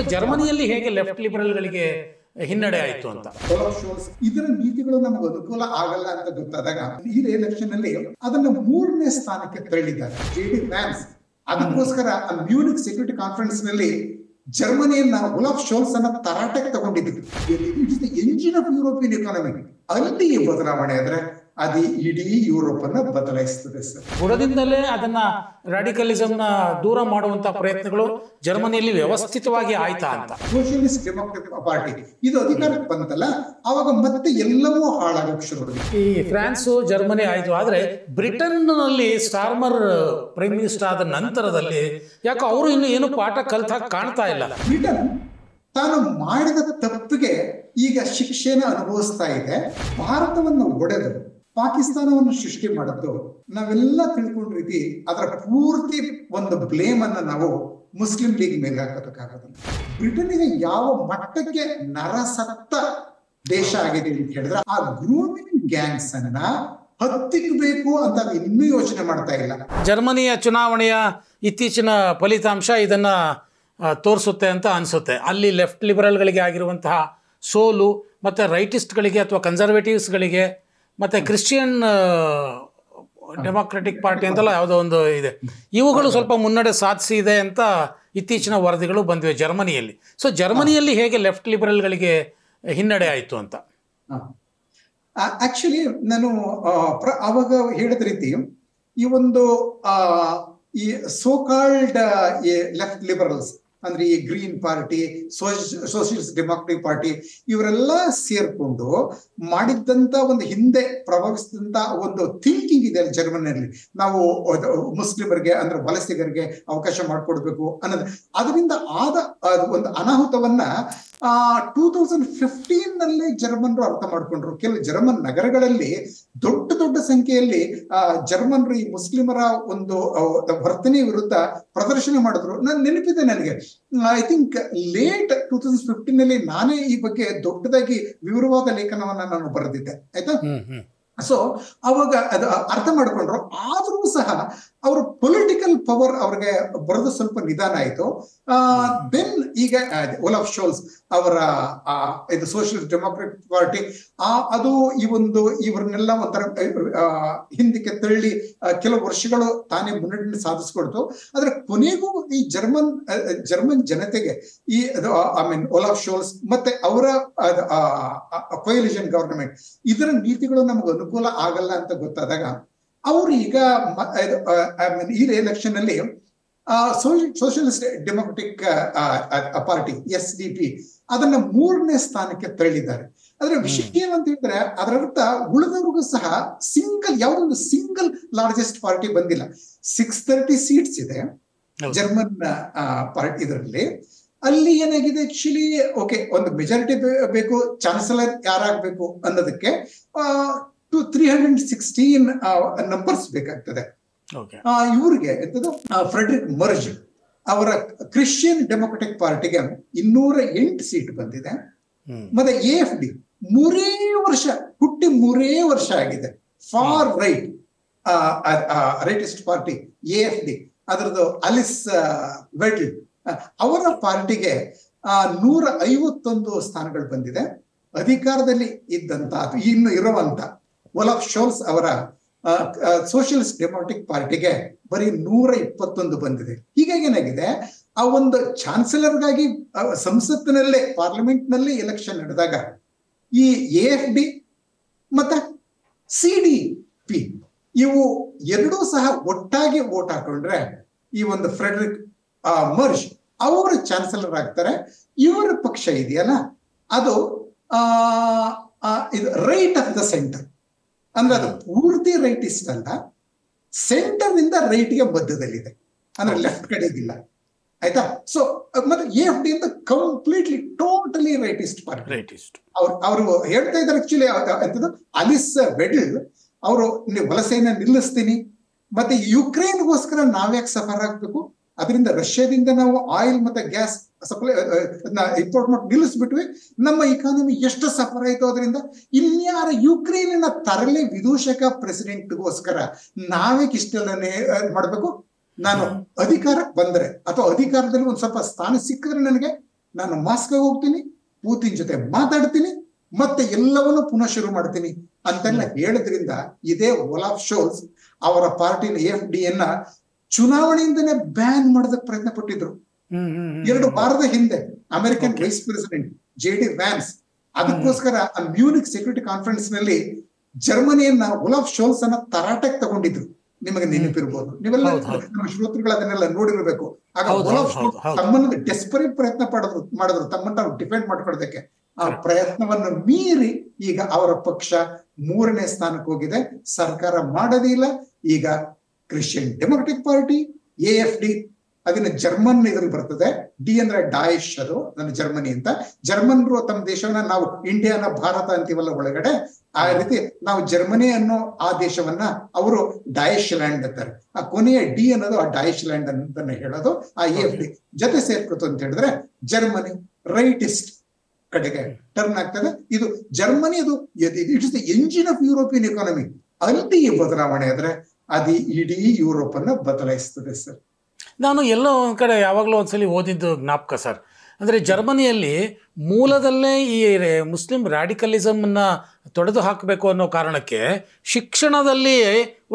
So ಜರ್ಮನಿಯಲ್ಲಿ ಹೇಗೆ left ಲಿಬರಲ್ಗಳಿಗೆ ಹಿನ್ನಡೆ ಆಯಿತು ಅಂತ. ಇದರ ನೀತಿಗಳು ನಮಗೆ ಅನುಕೂಲ ಆಗಲ್ಲ ಅಂತ ಗೊತ್ತಾದಾಗ ಈ ಎಲೆಕ್ಷನ್ ಅಲ್ಲಿ ಅದನ್ನ 3ನೇ ಸ್ಥಾನಕ್ಕೆ ತಳ್ಳಿದ್ದಾರೆ JD ವ್ಯಾನ್ಸ್. ಅದಕ್ಕೋಸ್ಕರ ಮ್ಯೂನಿಕ್ ಸೆಕ್ಯೂರಿಟಿ ಕಾನ್ಫರೆನ್ಸ್ ನಲ್ಲಿ ಜರ್ಮನಿಯನ್ನ ಒಲಾಫ್ ಶೋಲ್ಸ್ ಅನ್ನ ತರಾಟೆಗೆ ತಗೊಂಡಿದ್ರು. It is the engine of European economy. ಅಲ್ಲಿ ಬದಲಾವಣೆ ಆದ್ರೆ ಅದು ಇಡೀ ಯುರೋಪ್ ಅನ್ನ ಬದಲಾಯಿಸ್ತದೆ ಸರ್. ಬುಡದಿಂದಲೇ ಅದನ್ನ ರಾಡಿಕಲಿಸಂನ ದೂರ ಮಾಡುವಂತ ಪ್ರಯತ್ನಗಳು ಜರ್ಮನಿಯಲ್ಲಿ ವ್ಯವಸ್ಥಿತವಾಗಿ ಆಯ್ತಾ ಅಂತ. ಸೋಷಿಯಲಿಸ್ಟ್ ಡೆಮೋಕ್ರೆಟಿಕ್ ಪಾರ್ಟಿ ಇದು ಅಧಿಕಾರಕ್ಕೆ ಬಂತಲ್ಲ, ಅವಾಗ ಮತ್ತೆ ಎಲ್ಲವೂ ಹಾಳಾಗಕ್ಕೆ ಶುರು. ಈ ಫ್ರಾನ್ಸ್ ಜರ್ಮನಿ ಆಯ್ತು, ಆದ್ರೆ ಬ್ರಿಟನ್ ನಲ್ಲಿ ಸ್ಟಾರ್ಮರ್ ಪ್ರೈಮ್ ಮಿನಿಸ್ಟರ್ ಆದ ನಂತರದಲ್ಲಿ ಯಾಕೆ ಅವರು ಇನ್ನು ಏನು ಪಾಠ ಕಲ್ತಾಗ ಕಾಣ್ತಾ ಇಲ್ಲ. ಬ್ರಿಟನ್ ತಾನು ಮಾಡಿದ ತಪ್ಪಿಗೆ ಈಗ ಶಿಕ್ಷೆನ ಅನುಭವಿಸ್ತಾ ಇದೆ. ಭಾರತವನ್ನು ಒಡೆದು ಪಾಕಿಸ್ತಾನವನ್ನು ಸೃಷ್ಟಿ ಮಾಡಿದ್ದು ನಾವೆಲ್ಲ ತಿಳ್ಕೊಂಡ ರೀತಿ ಅದರ ಪೂರ್ತಿ ಒಂದು ಬ್ಲೇಮ್ ಅನ್ನ ನಾವು ಮುಸ್ಲಿಂ ಲೀಗ್ ಮೇಲೆ ಹಾಕೋದಕ್ಕಾಗೋದಿಲ್ಲ. ಬ್ರಿಟನ್ನಿಗೆ ಯಾವ ಮಟ್ಟಕ್ಕೆ ನರಸತ್ತ ದೇಶ ಆಗಿದೆ ಅಂತ ಹೇಳಿದ್ರೆ ಆ ಗ್ರೂಮಿಂಗ್ ಗ್ಯಾಂಗ್ಸ್ ಅನ್ನ ಹತ್ತಿಕ್ಕಬೇಕು ಅಂತ ಇನ್ನೂ ಯೋಚನೆ ಮಾಡ್ತಾ ಇಲ್ಲ. ಜರ್ಮನಿಯ ಚುನಾವಣೆಯ ಇತ್ತೀಚಿನ ಫಲಿತಾಂಶ ಇದನ್ನ ತೋರಿಸುತ್ತೆ ಅಂತ ಅನಿಸುತ್ತೆ. ಅಲ್ಲಿ ಲೆಫ್ಟ್ ಲಿಬರಲ್ಗಳಿಗೆ ಆಗಿರುವಂತಹ ಸೋಲು ಮತ್ತು ರೈಟಿಸ್ಟ್ಗಳಿಗೆ ಅಥವಾ ಕನ್ಸರ್ವೇಟಿವ್ಸ್ಗಳಿಗೆ ಮತ್ತು ಕ್ರಿಶ್ಚಿಯನ್ ಡೆಮಾಕ್ರೆಟಿಕ್ ಪಾರ್ಟಿ ಅಂತೆಲ್ಲ ಯಾವುದೋ ಒಂದು ಇದೆ, ಇವುಗಳು ಸ್ವಲ್ಪ ಮುನ್ನಡೆ ಸಾಧಿಸಿದೆ ಅಂತ ಇತ್ತೀಚಿನ ವರದಿಗಳು ಬಂದಿವೆ ಜರ್ಮನಿಯಲ್ಲಿ. ಸೊ ಜರ್ಮನಿಯಲ್ಲಿ ಹೇಗೆ ಲೆಫ್ಟ್ ಲಿಬರಲ್ಗಳಿಗೆ ಹಿನ್ನಡೆ ಆಯಿತು ಅಂತ. ಆಕ್ಚುಲಿ ನಾನು ಅವಾಗ ಹೇಳಿದ ರೀತಿ ಈ ಒಂದು ಈ ಸೋಕಾಲ್ಡ್ ಲೆಫ್ಟ್ ಲಿಬರಲ್ಸ್ ಅಂದ್ರೆ ಈ green party, socialist democratic party ಇವರೆಲ್ಲ ಸೇರ್ಕೊಂಡು ಮಾಡಿದ್ದಂತ ಒಂದು ಹಿಂದೆ ಪ್ರಭಾವಿಸಿದಂತ ಒಂದು ಥಿಂಕಿಂಗ್ ಇದೆ ಜರ್ಮನಿಯಲ್ಲಿ. ನಾವು ಮುಸ್ಲಿಮರಿಗೆ ಅಂದ್ರೆ ವಲಸಿಗರಿಗೆ ಅವಕಾಶ ಮಾಡಿಕೊಡ್ಬೇಕು ಅನ್ನೋದು, ಅದರಿಂದ ಆದ ಒಂದು ಅನಾಹುತವನ್ನ 2015 ನಲ್ಲಿ ಜರ್ಮನ್ರು ಅರ್ಥ ಮಾಡ್ಕೊಂಡ್ರು. ಕೆಲವು ಜರ್ಮನ್ ನಗರಗಳಲ್ಲಿ ದೊಡ್ಡ ದೊಡ್ಡ ಸಂಖ್ಯೆಯಲ್ಲಿ ಜರ್ಮನ್ರು ಈ ಮುಸ್ಲಿಮರ ಒಂದು ವರ್ತನೆ ವಿರುದ್ಧ ಪ್ರದರ್ಶನ ಮಾಡಿದ್ರು. ನಾನು ನೆನಪಿದೆ ನನಗೆ, ಐ ಥಿಂಕ್ ಲೇಟ್ 2015 ನಲ್ಲಿ ನಾನೇ ಈ ಬಗ್ಗೆ ದೊಡ್ಡದಾಗಿ ವಿವರವಾದ ಲೇಖನವನ್ನ ನಾನು ಬರೆದಿದ್ದೆ, ಆಯ್ತಾ. ಸೊ ಅವಾಗ ಅದು ಅರ್ಥ ಮಾಡ್ಕೊಂಡ್ರು. ಆದ್ರೂ ಸಹ ಅವ್ರ ಪೊಲಿಟಿಕಲ್ ಪವರ್ ಅವ್ರಿಗೆ ಬರೋದು ಸ್ವಲ್ಪ ನಿಧಾನ ಆಯ್ತು. ದೆನ್ ಈಗ ಒಲಾಫ್ ಶೋಲ್ಸ್ ಅವರ ಇದು ಸೋಷಿಯಲಿಸ್ಟ್ ಡೆಮಾಕ್ರೆಟಿಕ್ ಪಾರ್ಟಿ ಅದು ಈ ಒಂದು ಇವ್ರನ್ನೆಲ್ಲ ಒಂಥರ ಹಿಂದಕ್ಕೆ ತಳ್ಳಿ ಕೆಲವು ವರ್ಷಗಳು ತಾನೇ ಮುನ್ನಡೆ ಸಾಧಿಸ್ಕೊಡ್ತು. ಆದ್ರೆ ಕೊನೆಗೂ ಈ ಜರ್ಮನ್ ಜನತೆಗೆ ಈ ಐ ಮೀನ್ ಒಲಾಫ್ ಶೋಲ್ಸ್ ಮತ್ತೆ ಅವರ ಕೊಯಲಿಷನ್ ಗವರ್ನಮೆಂಟ್ ಇದರ ನೀತಿಗಳು ನಮಗೆ ಅನುಕೂಲ ಆಗಲ್ಲ ಅಂತ ಗೊತ್ತಾದಾಗ ಅವರು ಈಗ ಈ ಎಲೆಕ್ಷನ್ ಅಲ್ಲಿ ಸೋಷಿಯಲಿಸ್ಟ್ ಡೆಮೋಕ್ರೆಟಿಕ್ ಪಾರ್ಟಿ SDP ಅದನ್ನ 3ನೇ ಸ್ಥಾನಕ್ಕೆ ತಳ್ಳಿದ್ದಾರೆ. ಅದರ ವಿಷಯ ಏನಂತ ಹೇಳಿದ್ರೆ ಅದರರ್ಥ ಉಳಿದವ್ರಿಗೂ ಸಹ ಯಾವುದೊಂದು ಸಿಂಗಲ್ ಲಾರ್ಜೆಸ್ಟ್ ಪಾರ್ಟಿ ಬಂದಿಲ್ಲ. 630 ಸೀಟ್ಸ್ ಇದೆ ಜರ್ಮನ್ ಪಾರ್ಟಿ. ಇದರಲ್ಲಿ ಅಲ್ಲಿ ಏನಾಗಿದೆ ಆಕ್ಚುಲಿ, ಓಕೆ ಒಂದು ಮೆಜಾರಿಟಿ ಬೇಕು, ಚಾನ್ಸಲರ್ ಯಾರಾಗಬೇಕು ಅನ್ನೋದಕ್ಕೆ 316 ನಂಬರ್ಸ್ ಬೇಕಾಗ್ತದೆ. ಇವ್ರಿಗೆ ಎಂತದ್ದು ಫ್ರೆಡ್ರಿಕ್ ಮರ್ಜ್ ಅವರ ಕ್ರಿಶ್ಚಿಯನ್ ಡೆಮೋಕ್ರೆಟಿಕ್ ಪಾರ್ಟಿಗೆ 208 ಸೀಟ್ ಬಂದಿದೆ. ಮತ್ತೆ AFD 3 ವರ್ಷ ಆಗಿದೆ. ಫಾರ್ ರೈಟಿಸ್ಟ್ ಪಾರ್ಟಿ AFD ಅದರದ್ದು ಅಲಿಸ್ ವೆಡ್ಲ್ ಅವರ ಪಾರ್ಟಿಗೆ 151 ಸ್ಥಾನಗಳು ಬಂದಿದೆ. ಅಧಿಕಾರದಲ್ಲಿ ಇದ್ದಂತ ಇನ್ನು ಇರುವಂತ ಒಲಾಫ್ ಶೋಲ್ಸ್ ಅವರ ಸೋಷಿಯಲಿಸ್ಟ್ ಡೆಮೋಕ್ರೆಟಿಕ್ ಪಾರ್ಟಿಗೆ ಬರೀ 121 ಬಂದಿದೆ. ಹೀಗಾಗಿ ಏನಾಗಿದೆ, ಆ ಒಂದು ಚಾನ್ಸಲರ್ಗಾಗಿ ಸಂಸತ್ತಿನಲ್ಲೇ ಪಾರ್ಲಿಮೆಂಟ್ ನಲ್ಲಿ ಎಲೆಕ್ಷನ್ ನಡೆದಾಗ ಈ AFD ಮತ್ತೆ CDP ಇವು ಎರಡೂ ಸಹ ಒಟ್ಟಾಗಿ ವೋಟ್ ಹಾಕೊಂಡ್ರೆ ಈ ಒಂದು ಫ್ರೆಡ್ರಿಕ್ ಮರ್ಜ್ ಅವರು ಚಾನ್ಸಲರ್ ಆಗ್ತಾರೆ. ಇವರ ಪಕ್ಷ ಇದೆಯಲ್ಲ ಅದು ಇದು ರೈಟ್ ಆಫ್ ದ ಸೆಂಟರ್ ಅಂದ್ರೆ ಅದು ಪೂರ್ತಿ ರೈಟಿಸ್ಟ್ ಅಲ್ಲ, ಸೆಂಟರ್ ಇಂದ ರೈಟ್ಗೆ ಮಧ್ಯದಲ್ಲಿದೆ, ಅಂದ್ರೆ ಲೆಫ್ಟ್ ಕಡೆಗಿಲ್ಲ, ಆಯ್ತಾ. ಸೊ ಮತ್ತೆ AFD ಅಂತ completely totally rightist party. Rightist ಅವರು ಹೇಳ್ತಾ ಇದ್ದಾರೆ ಆಕ್ಚುಲಿ ಎಂತದ್ದು ಅಲಿಸ್ ವೆಡ್ಲ್ ಅವರು ವಲಸೆಯನ್ನ ನಿಲ್ಲಿಸ್ತೀನಿ, ಮತ್ತೆ ಯುಕ್ರೇನ್ಗೋಸ್ಕರ ನಾವ್ಯಾಕೆ ಸಫರ್ ಆಗ್ಬೇಕು, ಅದರಿಂದ ರಷ್ಯಾದಿಂದ ನಾವು ಆಯಿಲ್ ಮತ್ತೆ ಗ್ಯಾಸ್ ಸಪ್ಲೈ ಇಂಪೋರ್ಟ್ ಮಾಡಿ ನಿಲ್ಲಿಸ್ಬಿಟ್ವಿ, ನಮ್ಮ ಇಕಾನಮಿ ಎಷ್ಟು ಸಫರ್ ಆಯ್ತು ಅದರಿಂದ. ಇನ್ಯಾರ ಯುಕ್ರೇನಿನ ತರಲೆ ವಿದೂಷಕ ಪ್ರೆಸಿಡೆಂಟ್ಗೋಸ್ಕರ ನಾವೇಕ್ ಇಷ್ಟೆಲ್ಲ ಮಾಡ್ಬೇಕು. ನಾನು ಅಧಿಕಾರಕ್ಕೆ ಬಂದ್ರೆ ಅಥವಾ ಅಧಿಕಾರದಲ್ಲಿ ಒಂದ್ ಸ್ವಲ್ಪ ಸ್ಥಾನ ಸಿಕ್ಕಿದ್ರೆ ನನಗೆ ನಾನು ಮಾಸ್ಕೋಗೆ ಹೋಗ್ತೀನಿ, ಪೂತಿನ್ ಜೊತೆ ಮಾತಾಡ್ತೀನಿ, ಮತ್ತೆ ಎಲ್ಲವನ್ನೂ ಪುನಃ ಶುರು ಮಾಡ್ತೀನಿ ಅಂತೆಲ್ಲ ಹೇಳಿದ್ರಿಂದ ಇದೇ ಒಲಾಫ್ ಶೋಲ್ಸ್ ಅವರ ಪಾರ್ಟಿನ AfD ಚುನಾವಣೆಯಿಂದನೇ ಬ್ಯಾನ್ ಮಾಡೋದಕ್ಕೆ ಪ್ರಯತ್ನ ಪಟ್ಟಿದ್ರು. 2 ವಾರದ ಹಿಂದೆ American vice president JD Vance ಅದಕ್ಕೋಸ್ಕರ ಆ ಮ್ಯೂನಿಕ್ ಸೆಕ್ಯೂರಿಟಿ ಕಾನ್ಫರೆನ್ಸ್ ನಲ್ಲಿ ಜರ್ಮನಿಯನ್ನ ಒಲಾಫ್ ಶೋಲ್ಸ್ ಅನ್ನ ತರಾಟೆಗೆ ತಗೊಂಡಿದ್ರು. ನಿಮಗೆ ನೆನಪಿರ್ಬೋದು, ನೀವೆಲ್ಲ ನಮ್ಮ ಶ್ರೋತೃಗಳು ಅದನ್ನೆಲ್ಲ ನೋಡಿರ್ಬೇಕು. ಆಗ ಒಲಾಫ್ ಶೋಲ್ಸ್ ತಮ್ಮನ್ನ ಡೆಸ್ಪರೇಟ್ ಪ್ರಯತ್ನ ಮಾಡಿದ್ರು ತಮ್ಮನ್ನ ಡಿಫೆಂಡ್ ಮಾಡ್ಕೊಳ್ಳೋದಕ್ಕೆ. ಆ ಪ್ರಯತ್ನವನ್ನು ಮೀರಿ ಈಗ ಅವರ ಪಕ್ಷ 3ನೇ ಸ್ಥಾನಕ್ಕೆ ಹೋಗಿದೆ. ಸರ್ಕಾರ ಮಾಡೋದಿಲ್ಲ. ಈಗ ಕ್ರಿಶ್ಚಿಯನ್ ಡೆಮೊಕ್ರೆಟಿಕ್ ಪಾರ್ಟಿ AfD ಅದನ್ನ ಜರ್ಮನ್ ಇದ್ರಲ್ಲಿ ಬರ್ತದೆ. ಡಿ ಅಂದ್ರೆ ಡಾಯಿಶ್, ಅದು ನನ್ನ ಜರ್ಮನಿ ಅಂತ. ಜರ್ಮನ್ರು ತಮ್ಮ ದೇಶವನ್ನ ನಾವು ಇಂಡಿಯಾನ ಭಾರತ ಅಂತೀವಲ್ಲ ಒಳಗಡೆ, ಆ ರೀತಿ ನಾವು ಜರ್ಮನಿ ಅನ್ನೋ ಆ ದೇಶವನ್ನ ಅವರು ಡಾಯಿಶ್ ಲ್ಯಾಂಡ್ ಅಂತಾರೆ. ಆ ಕೊನೆಯ ಡಿ ಅನ್ನೋದು ಆ ಡಾಯಿಶ್ ಲ್ಯಾಂಡ್ ಅಂತಾನೆ ಹೇಳೋದು. ಆ AfD ಜೊತೆ ಸೇರ್ಕೊತು ಅಂತ ಹೇಳಿದ್ರೆ ಜರ್ಮನಿ ರೈಟಿಸ್ಟ್ ಕಡೆಗೆ ಟರ್ನ್ ಆಗ್ತದೆ. ಇದು ಜರ್ಮನಿ, ಅದು it is the engine of European economy. ಅಲ್ಲಿ ಬದಲಾವಣೆ ಆದ್ರೆ ಅದು ಇಡೀ ಯುರೋಪ್ ಅನ್ನ ಬದಲಾಯಿಸ್ತದೆ ಸರ್. ನಾನು ಎಲ್ಲೋ ಒಂದು ಕಡೆ ಯಾವಾಗಲೂ ಒಂದ್ಸಲಿ ಓದಿದ್ದು ಜ್ಞಾಪಕ ಸರ್. ಅಂದರೆ ಜರ್ಮನಿಯಲ್ಲಿ ಮೂಲದಲ್ಲೇ ಈ ಮುಸ್ಲಿಂ ರ್ಯಾಡಿಕಲಿಸಮನ್ನು ತೊಡೆದು ಹಾಕಬೇಕು ಅನ್ನೋ ಕಾರಣಕ್ಕೆ ಶಿಕ್ಷಣದಲ್ಲಿ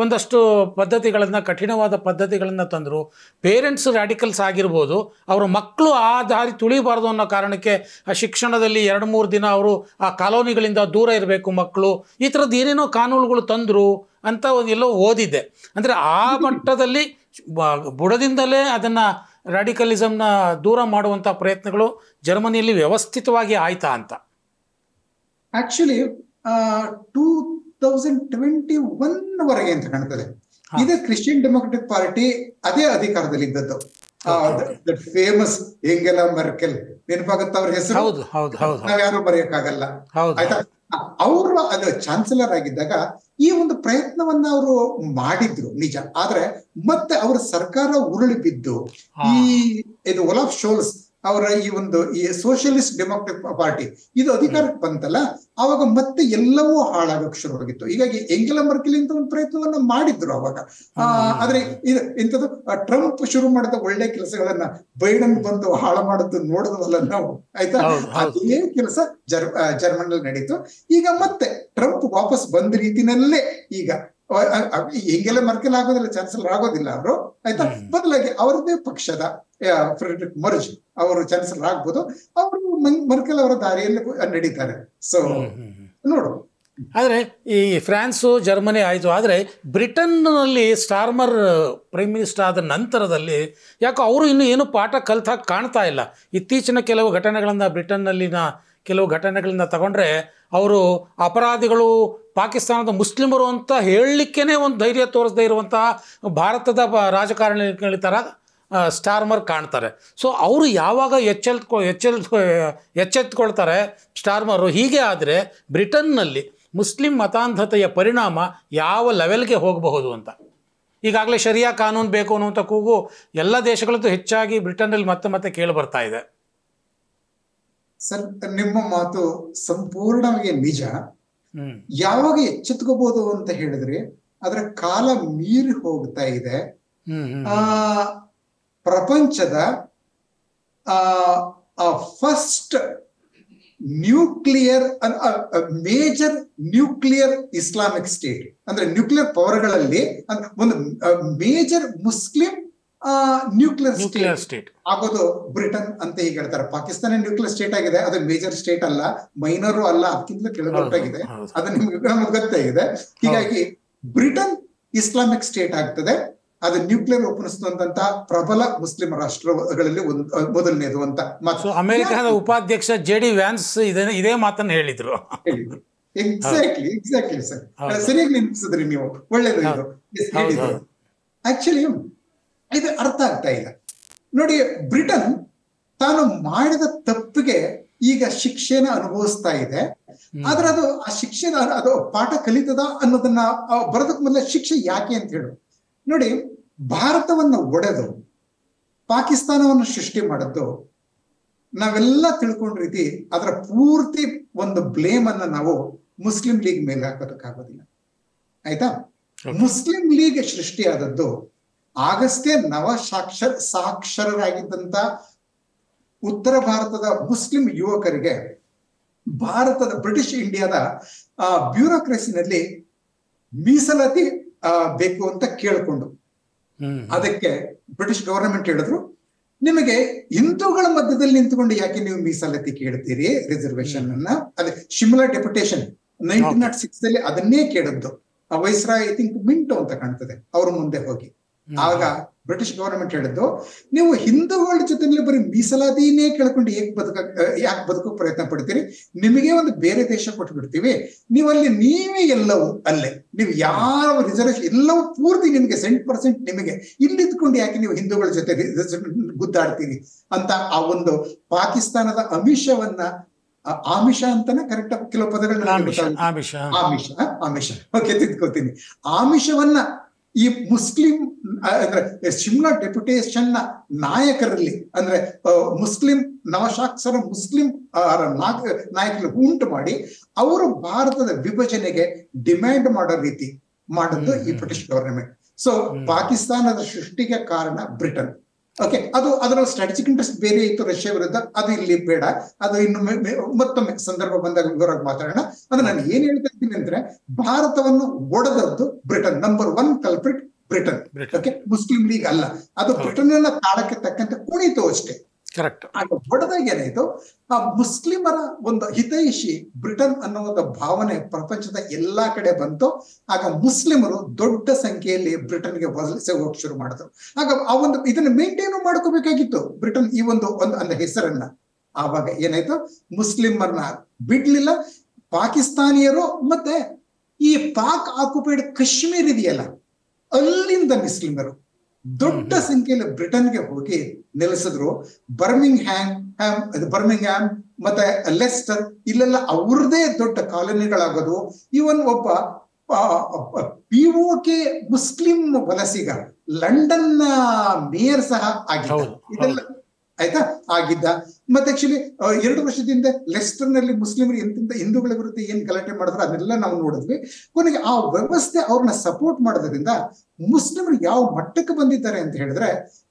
ಒಂದಷ್ಟು ಪದ್ಧತಿಗಳನ್ನು, ಕಠಿಣವಾದ ಪದ್ಧತಿಗಳನ್ನು ತಂದರು. ಪೇರೆಂಟ್ಸ್ ರ್ಯಾಡಿಕಲ್ಸ್ ಆಗಿರ್ಬೋದು, ಅವರ ಮಕ್ಕಳು ಆ ದಾರಿ ತುಳಿಬಾರ್ದು ಅನ್ನೋ ಕಾರಣಕ್ಕೆ ಆ ಶಿಕ್ಷಣದಲ್ಲಿ 2-3 ದಿನ ಅವರು ಆ ಕಾಲೋನಿಗಳಿಂದ ದೂರ ಇರಬೇಕು ಮಕ್ಕಳು, ಈ ಥರದ್ದು ಏನೇನೋ ಕಾನೂನುಗಳು ತಂದರು ಅಂತ ಎಲ್ಲೋ ಓದಿದ್ದೆ. ಅಂದರೆ ಆ ಮಟ್ಟದಲ್ಲಿ ಬುಡದಿಂದಲೇ ಅದನ್ನು ರ್ಯಾಡಿಕಲಿಸಮ್ನ ದೂರ ಮಾಡುವಂಥ ಪ್ರಯತ್ನಗಳು ಜರ್ಮನಿಯಲ್ಲಿ ವ್ಯವಸ್ಥಿತವಾಗಿ ಆಯ್ತಾ ಅಂತ. ಆಕ್ಚುಲಿ 2021 ವರೆಗೆ ಅಂತ ಕಾಣ್ತದೆ. ಇದೇ ಕ್ರಿಶ್ಚಿಯನ್ ಡೆಮೊಕ್ರೆಟಿಕ್ ಪಾರ್ಟಿ ಅದೇ ಅಧಿಕಾರದಲ್ಲಿ ಇದ್ದದ್ದು. ಫೇಮಸ್ ಎಂಗೆಲಾ ಮೆರ್ಕೆಲ್, ನೆನಪಾಗುತ್ತ ಅವ್ರ ಹೆಸರು? ನಾವ್ಯಾರು ಬರೆಯಕ್ಕಾಗಲ್ಲ, ಆಯ್ತಾ? ಅವರು ಅದು ಚಾನ್ಸಲರ್ ಆಗಿದ್ದಾಗ ಈ ಒಂದು ಪ್ರಯತ್ನವನ್ನ ಅವರು ಮಾಡಿದ್ರು ನಿಜ. ಆದ್ರೆ ಮತ್ತೆ ಅವರ ಸರ್ಕಾರ ಉರುಳಿ ಬಿದ್ದು ಇದು ಒಲಾಫ್ ಶೋಲ್ಸ್ ಅವರ ಈ ಸೋಷಿಯಲಿಸ್ಟ್ ಡೆಮೊಕ್ರೆಟಿಕ್ ಪಾರ್ಟಿ ಇದು ಅಧಿಕಾರಕ್ಕೆ ಬಂತಲ್ಲ, ಅವಾಗ ಮತ್ತೆ ಎಲ್ಲವೂ ಹಾಳಾಗಕ್ಕೆ ಶುರುವಾಗಿತ್ತು. ಹೀಗಾಗಿ ಎಂಗೆಲಾ ಮೆರ್ಕೆಲ್ ಇಂತ ಒಂದು ಪ್ರಯತ್ನವನ್ನ ಮಾಡಿದ್ರು ಅವಾಗ. ಆದ್ರೆ ಇಂಥದ್ದು ಟ್ರಂಪ್ ಶುರು ಮಾಡಿದ ಒಳ್ಳೆ ಕೆಲಸಗಳನ್ನ ಬೈಡನ್ ಬಂದು ಹಾಳು ಮಾಡೋದು ನೋಡಿದ್ವಲ್ಲ ನಾವು, ಆಯ್ತಾ? ಅದೇ ಕೆಲಸ ಜರ್ಮನ್ ನಲ್ಲಿ ನಡೀತು. ಈಗ ಮತ್ತೆ ಟ್ರಂಪ್ ವಾಪಸ್ ಬಂದ ರೀತಿನಲ್ಲೇ ಈಗ ಎಂಗೆಲಾ ಮೆರ್ಕೆಲ್ ಆಗೋದಿಲ್ಲ, ಚಾನ್ಸಲರ್ ಆಗೋದಿಲ್ಲ ಅವರು, ಆಯ್ತಾ? ಬದಲಾಗಿ ಅವರದೇ ಪಕ್ಷದ ಫ್ರೆಡ್ರಿಕ್ ಮರ್ಜ್ ಅವರು ಚಾನ್ಸಲರ್ ಆಗ್ಬೋದು. ಅವರು ಮೆರ್ಕೆಲ್ ಅವರ ದಾರಿಯಲ್ಲಿ ನಡೀತಾರೆ. ಸೊ ನೋಡು. ಆದರೆ ಈ ಫ್ರಾನ್ಸು, ಜರ್ಮನಿ ಆಯಿತು. ಆದರೆ ಬ್ರಿಟನ್ನಲ್ಲಿ ಸ್ಟಾರ್ಮರ್ ಪ್ರೈಮ್ ಮಿನಿಸ್ಟರ್ ಆದ ನಂತರದಲ್ಲಿ ಯಾಕೋ ಅವರು ಇನ್ನೂ ಏನು ಪಾಠ ಕಲ್ತಾಗ ಕಾಣ್ತಾ ಇಲ್ಲ. ಇತ್ತೀಚಿನ ಕೆಲವು ಘಟನೆಗಳನ್ನು, ಬ್ರಿಟನ್ನಲ್ಲಿನ ಕೆಲವು ಘಟನೆಗಳನ್ನ ತಗೊಂಡ್ರೆ ಅವರು ಅಪರಾಧಿಗಳು ಪಾಕಿಸ್ತಾನದ ಮುಸ್ಲಿಮರು ಅಂತ ಹೇಳಲಿಕ್ಕೇ ಒಂದು ಧೈರ್ಯ ತೋರಿಸದೇ ಇರುವಂತಹ ಭಾರತದ ರಾಜಕಾರಣಿಗಳ ಥರ ಸ್ಟಾರ್ಮರ್ ಕಾಣ್ತಾರೆ. ಸೊ ಅವರು ಯಾವಾಗ ಎಚ್ಚೆತ್ಕೊಳ್ತಾರೆ ಸ್ಟಾರ್ಮರು? ಹೀಗೆ ಆದರೆ ಬ್ರಿಟನ್ನಲ್ಲಿ ಮುಸ್ಲಿಂ ಮತಾಂಧತೆಯ ಪರಿಣಾಮ ಯಾವ ಲೆವೆಲ್ಗೆ ಹೋಗಬಹುದು ಅಂತ. ಈಗಾಗಲೇ ಶರಿಯಾ ಕಾನೂನು ಬೇಕು ಅನ್ನುವಂಥ ಕೂಗು ಎಲ್ಲ ದೇಶಗಳದ್ದು ಹೆಚ್ಚಾಗಿ ಬ್ರಿಟನ್ನಲ್ಲಿ ಮತ್ತೆ ಮತ್ತೆ ಕೇಳಿ ಬರ್ತಾ ಇದೆ. ಸರ್, ನಿಮ್ಮ ಮಾತು ಸಂಪೂರ್ಣವಾಗಿ ನಿಜ. ಯಾವಾಗ ಎಚ್ಚೆತ್ಕೋಬಹುದು ಅಂತ ಹೇಳಿದ್ರೆ ಅದರ ಕಾಲ ಮೀರಿ ಹೋಗ್ತಾ ಇದೆ. ಪ್ರಪಂಚದ first nuclear major nuclear Islamic state ಅಂದ್ರೆ ನ್ಯೂಕ್ಲಿಯರ್ ಪವರ್ಗಳಲ್ಲಿ ಒಂದು ಮೇಜರ್ ಮುಸ್ಲಿಂ ನ್ಯೂಕ್ಲಿಯರ್ ಸ್ಟೇಟ್ ಆಗೋದು ಬ್ರಿಟನ್ ಅಂತ ಈಗ ಹೇಳ್ತಾರೆ. ಪಾಕಿಸ್ತಾನ ನ್ಯೂಕ್ಲಿಯರ್ ಸ್ಟೇಟ್ ಆಗಿದೆ, ಅದು ಮೇಜರ್ ಸ್ಟೇಟ್ ಅಲ್ಲ, ಮೈನರು ಅಲ್ಲ, ಅದಕ್ಕಿಂತ ಕೆಳಗೊಟ್ಟಾಗಿದೆ, ಅದು ನಿಮ್ಗೆ ಗೊತ್ತಾಗಿದೆ. ಹೀಗಾಗಿ ಬ್ರಿಟನ್ ಇಸ್ಲಾಮಿಕ್ ಸ್ಟೇಟ್ ಆಗ್ತದೆ. ಅದು ನ್ಯೂಕ್ಲಿಯರ್ ಒಪ್ಪನಿಸುವಂತ ಪ್ರಬಲ ಮುಸ್ಲಿಂ ರಾಷ್ಟ್ರಗಳಲ್ಲಿ ಮೊದಲನೇದು ಅಂತ. ಅಮೆರಿಕದ ಉಪಾಧ್ಯಕ್ಷ JD ವ್ಯಾನ್ಸ್ ಇದೇ ಮಾತನ್ನು ಹೇಳಿದ್ರು. ಎಕ್ಸಾಕ್ಟ್ಲಿ ಸರ್, ಸರಿಯಾಗಿ ನೆನಪಿಸಿದ್ರಿ ನೀವು, ಒಳ್ಳೇದು ಹೇಳಿದ್ರು. ಆಕ್ಚುಲಿ ಇದು ಅರ್ಥ ಆಗ್ತಾ ಇಲ್ಲ ನೋಡಿ. ಬ್ರಿಟನ್ ತಾನು ಮಾಡಿದ ತಪ್ಪಿಗೆ ಈಗ ಶಿಕ್ಷೆನ ಅನುಭವಿಸ್ತಾ ಇದೆ. ಆದ್ರೆ ಅದು ಆ ಶಿಕ್ಷೆ ಅದು ಪಾಠ ಕಲಿತದ ಅನ್ನೋದನ್ನ ಬರೋದಕ್ಕೆ ಮೊದಲ ಶಿಕ್ಷೆ ಯಾಕೆ ಅಂತ ಹೇಳು ನೋಡಿ. ಭಾರತವನ್ನ ಒಡೆದು ಪಾಕಿಸ್ತಾನವನ್ನು ಸೃಷ್ಟಿ ಮಾಡಿದ್ದು ನಾವೆಲ್ಲ ತಿಳ್ಕೊಂಡ ರೀತಿ ಅದರ ಪೂರ್ತಿ ಒಂದು ಬ್ಲೇಮ್ ಅನ್ನ ನಾವು ಮುಸ್ಲಿಂ ಲೀಗ್ ಮೇಲೆ ಹಾಕೋದಕ್ಕಾಗೋದಿಲ್ಲ, ಆಯ್ತಾ? ಮುಸ್ಲಿಂ ಲೀಗ್ ಸೃಷ್ಟಿಯಾದದ್ದು ಆಗಷ್ಟೇ ಸಾಕ್ಷರರಾಗಿದ್ದಂತ ಉತ್ತರ ಭಾರತದ ಮುಸ್ಲಿಂ ಯುವಕರಿಗೆ ಬ್ರಿಟಿಷ್ ಇಂಡಿಯಾದ ಬ್ಯೂರೋಕ್ರಸಿನಲ್ಲಿ ಮೀಸಲಾತಿ ಬೇಕು ಅಂತ ಕೇಳಿಕೊಂಡು ಅದಕ್ಕೆ ಬ್ರಿಟಿಷ್ ಗವರ್ನಮೆಂಟ್ ಹೇಳಿದ್ರು, ನಿಮಗೆ ಹಿಂದೂಗಳ ಮಧ್ಯದಲ್ಲಿ ನಿಂತುಕೊಂಡು ಯಾಕೆ ನೀವು ಮೀಸಲಾತಿ ಕೇಳ್ತೀರಿ ರಿಸರ್ವೇಶನ್ ಅನ್ನ. ಅದೇ ಶಿಮ್ಲಾ ಡೆಪ್ಯುಟೇಷನ್ 1906 ಅಲ್ಲಿ ಅದನ್ನೇ ಕೇಳಿದ್ದು. ವೈಸ್ರಾಯ್ ಐ ಥಿಂಕ್ ಮಿಂಟೋ ಅಂತ ಕಾಣ್ತದೆ ಅವ್ರ ಮುಂದೆ ಹೋಗಿ. ಆಗ ಬ್ರಿಟಿಷ್ ಗವರ್ನಮೆಂಟ್ ಹೇಳಿದ್ದು, ನೀವು ಹಿಂದೂಗಳ ಜೊತೆಲಿ ಬರೀ ಮೀಸಲಾತಿನೇ ಕೇಳ್ಕೊಂಡು ಯಾಕೆ ಬದುಕೋಕ್ ಪ್ರಯತ್ನ ಪಡ್ತೀರಿ, ನಿಮಗೆ ಒಂದು ಬೇರೆ ದೇಶ ಕೊಟ್ಬಿಡ್ತೀವಿ, ನೀವೇ ಎಲ್ಲವೂ ಅಲ್ಲೇ, ನೀವು ಯಾವ ರಿಸರ್ವೇಶನ್ ಎಲ್ಲವೂ ಪೂರ್ತಿ ನಿಮಗೆ 100% ನಿಮಗೆ, ಇಲ್ಲಿದ್ಕೊಂಡು ಯಾಕೆ ನೀವು ಹಿಂದೂಗಳ ಜೊತೆ ಗುದ್ದಾಡ್ತೀರಿ ಅಂತ ಆ ಒಂದು ಪಾಕಿಸ್ತಾನದ ಆಮಿಷ ಅಂತಾನೆ ಕರೆಕ್ಟ್ ಕೆಲವು ಪದಗಳನ್ನ ಆಮಿಷ ಓಕೆ ತಿದ್ಕೋತೀನಿ. ಆಮಿಷವನ್ನ ಈ ಮುಸ್ಲಿಂ ಅಂದ್ರೆ ಶಿಮ್ಲಾ ಡೆಪ್ಯುಟೇಷನ್ ನ ನಾಯಕರಲ್ಲಿ ಅಂದ್ರೆ ಮುಸ್ಲಿಂ ನವಶಾಕ್ಷರ ಮುಸ್ಲಿಂ ನಾಯಕರಲ್ಲಿ ಉಂಟು ಮಾಡಿ ಅವರು ಭಾರತದ ವಿಭಜನೆಗೆ ಡಿಮ್ಯಾಂಡ್ ಮಾಡೋ ರೀತಿ ಮಾಡಿದ್ದು ಈ ಬ್ರಿಟಿಷ್ ಗವರ್ನಮೆಂಟ್. ಸೊ ಪಾಕಿಸ್ತಾನದ ಸೃಷ್ಟಿಗೆ ಕಾರಣ ಬ್ರಿಟನ್. ಓಕೆ, ಅದರ ಸ್ಟ್ರಾಟಜಿಕ್ ಇಂಟ್ರೆಸ್ಟ್ ಬೇರೆ ಇತ್ತು ರಷ್ಯಾ ವಿರುದ್ಧ, ಅದು ಇಲ್ಲಿ ಬೇಡ, ಅದು ಇನ್ನು ಮತ್ತೊಮ್ಮೆ ಸಂದರ್ಭ ಬಂದಾಗ ವಿವರವಾಗಿ ಮಾತಾಡೋಣ. ಅದು ನಾನು ಏನ್ ಹೇಳ್ತಾ ಇದ್ದೀನಿ ಅಂದ್ರೆ, ಭಾರತವನ್ನು ಒಡೆದದ್ದು Britain. Number 1 culprit Britain. Okay, Muslim League ಅಲ್ಲ, ಅದು ಬ್ರಿಟನ್ ತಾಳಕ್ಕೆ ತಕ್ಕಂತೆ ಕುಣಿತು ಅಷ್ಟೇ. ಕರೆಕ್ಟ್. ಆಗ ಹೊಡೆದಾಗ ಏನಾಯ್ತು, ಆ ಮುಸ್ಲಿಮರ ಒಂದು ಹಿತೈಷಿ ಬ್ರಿಟನ್ ಅನ್ನೋ ಒಂದು ಭಾವನೆ ಪ್ರಪಂಚದ ಎಲ್ಲಾ ಕಡೆ ಬಂತು. ಆಗ ಮುಸ್ಲಿಮರು ದೊಡ್ಡ ಸಂಖ್ಯೆಯಲ್ಲಿ ಬ್ರಿಟನ್ಗೆ ವಲಸೆ ಹೋಗಕ್ಕೆ ಶುರು ಮಾಡಿದ್ರು. ಆಗ ಆ ಒಂದು ಇದನ್ನ ಮೇಂಟೈನ್ ಮಾಡ್ಕೋಬೇಕಾಗಿತ್ತು ಬ್ರಿಟನ್ ಈ ಒಂದು ಒಂದು ಹೆಸರನ್ನ. ಆವಾಗ ಏನಾಯ್ತು, ಮುಸ್ಲಿಮರನ್ನ ಬಿಡ್ಲಿಲ್ಲ. ಪಾಕಿಸ್ತಾನಿಯರು ಮತ್ತೆ ಈ ಪಾಕ್ ಆಕ್ಯುಪೈಡ್ ಕಾಶ್ಮೀರ್ ಇದೆಯಲ್ಲ, ಅಲ್ಲಿಂದ ಮುಸ್ಲಿಮರು ದೊಡ್ಡ ಸಂಖ್ಯೆಯಲ್ಲಿ ಬ್ರಿಟನ್ಗೆ ಹೋಗಿ ನೆಲೆಸಿದ್ರು. ಬರ್ಮಿಂಗ್ಹ್ಯಾಮ್ ಮತ್ತೆ ಲೆಸ್ಟರ್ ಇಲ್ಲೆಲ್ಲ ಅವ್ರದೇ ದೊಡ್ಡ ಕಾಲೋನಿಗಳಾಗೋದು. ಇವನ್ ಒಬ್ಬ POK ಮುಸ್ಲಿಂ ವಲಸಿಗ ಲಂಡನ್ ಮೇಯರ್ ಸಹ ಆಗಿದ್ದ. ಇದೆಲ್ಲ ಆಯ್ತಾ ಆಗಿದ್ದ. ಮತ್ತೆ ಆಕ್ಚುಲಿ 2 ವರ್ಷದಿಂದ ಲೆಸ್ಟರ್ ನಲ್ಲಿ ಮುಸ್ಲಿಮರು ಎಂತ ಹಿಂದೂಗಳ ವಿರುದ್ಧ ಏನ್ ಗಲಾಟೆ ಮಾಡಿದ್ರು ಅದನ್ನೆಲ್ಲ ನಾವು ನೋಡಿದ್ವಿ. ಕೊನೆಗೆ ಆ ವ್ಯವಸ್ಥೆ ಅವ್ರನ್ನ ಸಪೋರ್ಟ್ ಮಾಡೋದ್ರಿಂದ ಮುಸ್ಲಿಮರು ಯಾವ ಮಟ್ಟಕ್ಕೆ ಬಂದಿದ್ದಾರೆ ಅಂತ ಹೇಳಿದ್ರೆ,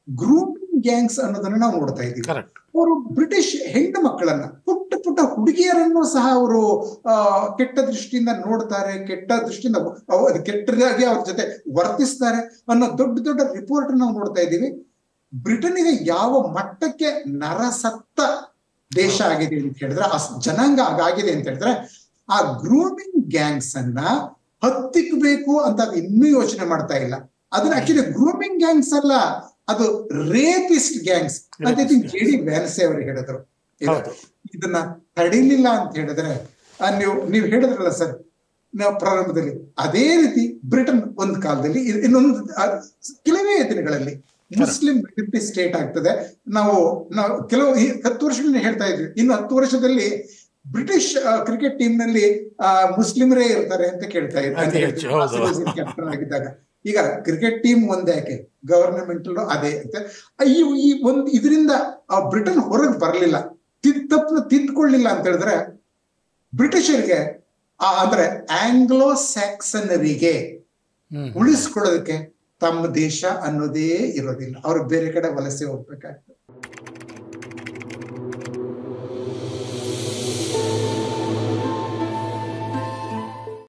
ಗ್ರೂಮಿಂಗ್ ಗ್ಯಾಂಗ್ಸ್ ಅನ್ನೋದನ್ನ ನಾವು ನೋಡ್ತಾ ಇದ್ದೀವಿ. ಅವರು ಬ್ರಿಟಿಷ್ ಹೆಣ್ಣು ಮಕ್ಕಳನ್ನ, ಪುಟ್ಟ ಪುಟ್ಟ ಹುಡುಗಿಯರನ್ನು ಸಹ ಅವರು ಕೆಟ್ಟ ದೃಷ್ಟಿಯಿಂದ ನೋಡ್ತಾರೆ, ಕೆಟ್ಟ ದೃಷ್ಟಿಯಿಂದ ಕೆಟ್ಟದಾಗಿ ಅವ್ರ ಜೊತೆ ವರ್ತಿಸ್ತಾರೆ ಅನ್ನೋ ದೊಡ್ಡ ದೊಡ್ಡ ರಿಪೋರ್ಟ್ ನಾವು ನೋಡ್ತಾ ಇದ್ದೀವಿ. ಬ್ರಿಟನ್ಗೆ ಯಾವ ಮಟ್ಟಕ್ಕೆ ನರಸತ್ತ ದೇಶ ಆಗಿದೆ ಅಂತ ಹೇಳಿದ್ರೆ, ಆ ಜನಾಂಗ ಆಗಿದೆ ಅಂತ ಹೇಳಿದ್ರೆ, ಆ ಗ್ರೂಮಿಂಗ್ ಗ್ಯಾಂಗ್ಸ್ ಅನ್ನ ಹತ್ತಿಕ್ಬೇಕು ಅಂತ ಅದು ಇನ್ನೂ ಯೋಚನೆ ಮಾಡ್ತಾ ಇಲ್ಲ. ಅದನ್ನ ಆಕ್ಚುಲಿ ಗ್ರೂಮಿಂಗ್ ಗ್ಯಾಂಗ್ಸ್ ಅಲ್ಲ, ಅದು ರೇಪಿಸ್ಟ್ ಗ್ಯಾಂಗ್ಸ್ ಅಂತ JD ವ್ಯಾನ್ಸೆ ಅವರು ಹೇಳಿದ್ರು. ಇದನ್ನ ತಡಿಲಿಲ್ಲ ಅಂತ ಹೇಳಿದ್ರೆ, ನೀವು ಹೇಳಿದ್ರಲ್ಲ ಸರ್ ನಾವು ಪ್ರಾರಂಭದಲ್ಲಿ, ಅದೇ ರೀತಿ ಬ್ರಿಟನ್ ಒಂದು ಕಾಲದಲ್ಲಿ ಇನ್ನೊಂದು ಕೆಲವೇ ದಿನಗಳಲ್ಲಿ ಮುಸ್ಲಿಂ ಸ್ಟೇಟ್ ಆಗ್ತದೆ. ನಾವು ಕೆಲವು 10 ವರ್ಷಗಳನ್ನ ಹೇಳ್ತಾ ಇದ್ವಿ, ಇನ್ನು 10 ವರ್ಷದಲ್ಲಿ ಬ್ರಿಟಿಷ್ ಕ್ರಿಕೆಟ್ ಟೀಮ್ ನಲ್ಲಿ ಮುಸ್ಲಿಮರೇ ಇರ್ತಾರೆ ಅಂತ ಕೇಳ್ತಾ ಇದ್ವಿ ಕ್ಯಾಪ್ಟನ್ ಆಗಿದ್ದಾಗ. ಈಗ ಕ್ರಿಕೆಟ್ ಟೀಮ್ ಒಂದೇ ಯಾಕೆ, ಗವರ್ನಮೆಂಟ್ ಅದೇ ಈ ಒಂದು ಇದರಿಂದ ಬ್ರಿಟನ್ ಹೊರಗೆ ಬರಲಿಲ್ಲ, ತಿದ್ಕೊಳ್ಳಿಲ್ಲ ಅಂತ ಹೇಳಿದ್ರೆ ಬ್ರಿಟಿಷರಿಗೆ ಅಂದ್ರೆ ಆಂಗ್ಲೋ ಸ್ಯಾಕ್ಸನರಿಗೆ ಉಳಿಸ್ಕೊಳ್ಳೋದಕ್ಕೆ ತಮ್ಮ ದೇಶ ಅನ್ನೋದೇ ಇರೋದಿಲ್ಲ, ಅವ್ರು ಬೇರೆ ಕಡೆ ವಲಸೆ ಹೋಗ್ಬೇಕಾಗ್ತದೆ.